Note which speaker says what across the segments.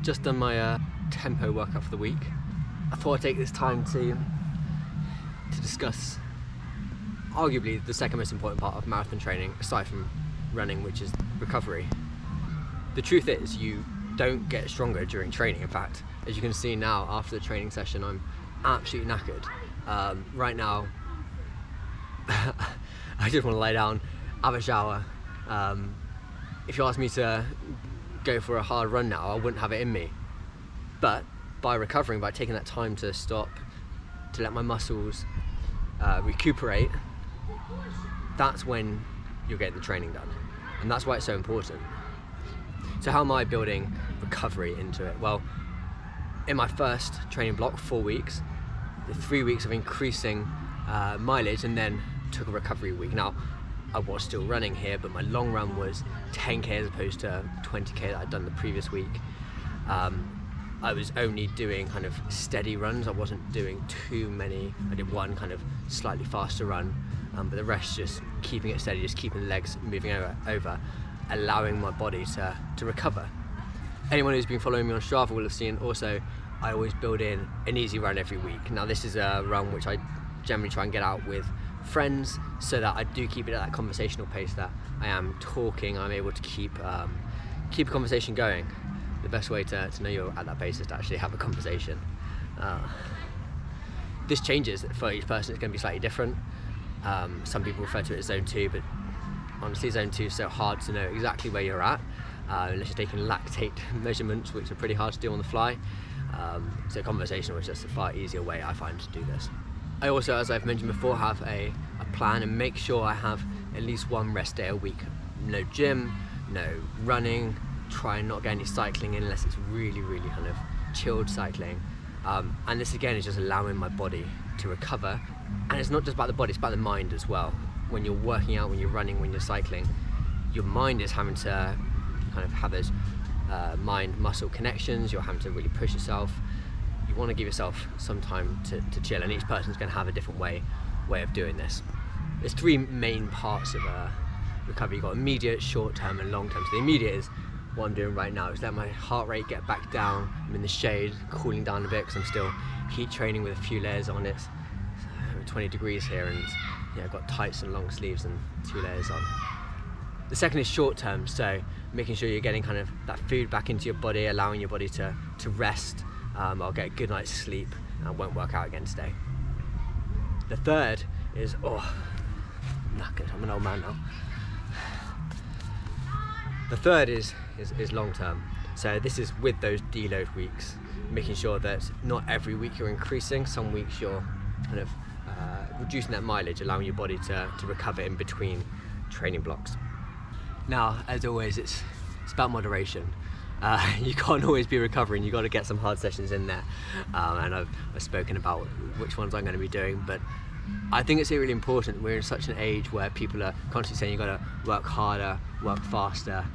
Speaker 1: just done my tempo workout for the week. I thought I'd take this time to discuss arguably the second most important part of marathon training, aside from running, which is recovery. The truth is, you don't get stronger during training. In fact, as you can see now, after the training session, I'm absolutely knackered. Right now, I just want to lie down, have a shower. If you asked me to go for a hard run now, I wouldn't have it in me. But by recovering, by taking that time to stop, to let my muscles recuperate, that's when you'll get the training done. And that's why it's so important. So how am I building recovery into it? Well, in my first training block, 4 weeks, the 3 weeks of increasing mileage, and then took a recovery week. Now, I was still running here, but my long run was 10k as opposed to 20k that I'd done the previous week. I was only doing kind of steady runs. I wasn't doing too many. I did one kind of slightly faster run, but the rest just keeping it steady, just keeping the legs moving over, allowing my body to recover. Anyone who's been following me on Strava will have seen also I always build in an easy run every week. Now this is a run which I generally try and get out with friends, so that I do keep it at that conversational pace that I am talking. I'm able to keep a conversation going. The best way to know you're at that pace is to actually have a conversation. This changes for each person. It's going to be slightly different. Some people refer to it as zone 2, but honestly zone 2 is so hard to know exactly where you're at unless you're taking lactate measurements, which are pretty hard to do on the fly. So conversational is just a far easier way, I find, to do this. I also, as I've mentioned before, have a plan and make sure I have at least one rest day a week. No gym, no running, try and not get any cycling in unless it's really kind of chilled cycling. And this again is just allowing my body to recover. And it's not just about the body, it's about the mind as well. When you're working out, when you're running, when you're cycling, your mind is having to kind of have those mind-muscle connections. You're having to really push yourself. You want to give yourself some time to chill, and each person's going to have a different way of doing this. There's 3 main parts of recovery. You've got immediate, short-term and long-term. So the immediate is what I'm doing right now, is let my heart rate get back down. I'm in the shade, cooling down a bit because I'm still heat training with a few layers on it. It's 20 degrees here, and yeah, I've got tights and long sleeves and 2 layers on. The second is short-term, so making sure you're getting kind of that food back into your body, allowing your body to rest. I'll get a good night's sleep and I won't work out again today. The third is, I'm knackered, I'm an old man now. The third is long term. So this is with those deload weeks, making sure that not every week you're increasing. Some weeks you're kind of reducing that mileage, allowing your body to recover in between training blocks. Now, as always, it's about moderation. You can't always be recovering, you've got to get some hard sessions in there. And I've spoken about which ones I'm going to be doing, but I think it's really important. We're in such an age where people are constantly saying you've got to work harder, work faster,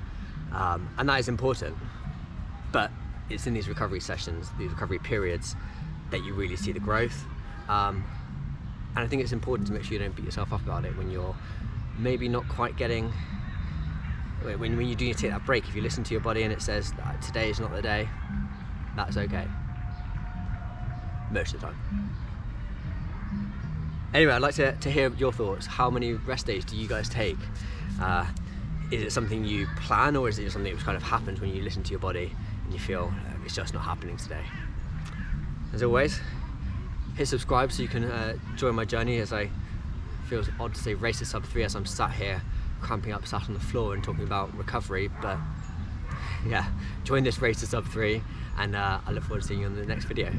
Speaker 1: and that is important. But it's in these recovery sessions, these recovery periods, that you really see the growth. And I think it's important to make sure you don't beat yourself up about it when you're maybe not quite getting, when you do take that break. If you listen to your body and it says that today is not the day, that's okay. Most of the time. Anyway, I'd like to hear your thoughts. How many rest days do you guys take? Is it something you plan, or is it just something that kind of happens when you listen to your body and you feel it's just not happening today? As always, hit subscribe so you can join my journey, as I feel odd to say race to sub 3 as I'm sat here cramping up, sat on the floor and talking about recovery, but yeah, join this race to sub 3, and I look forward to seeing you on the next video.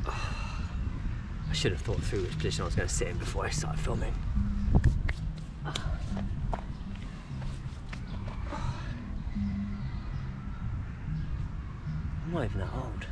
Speaker 1: I should have thought through which position I was going to sit in before I started filming. I'm not even that old.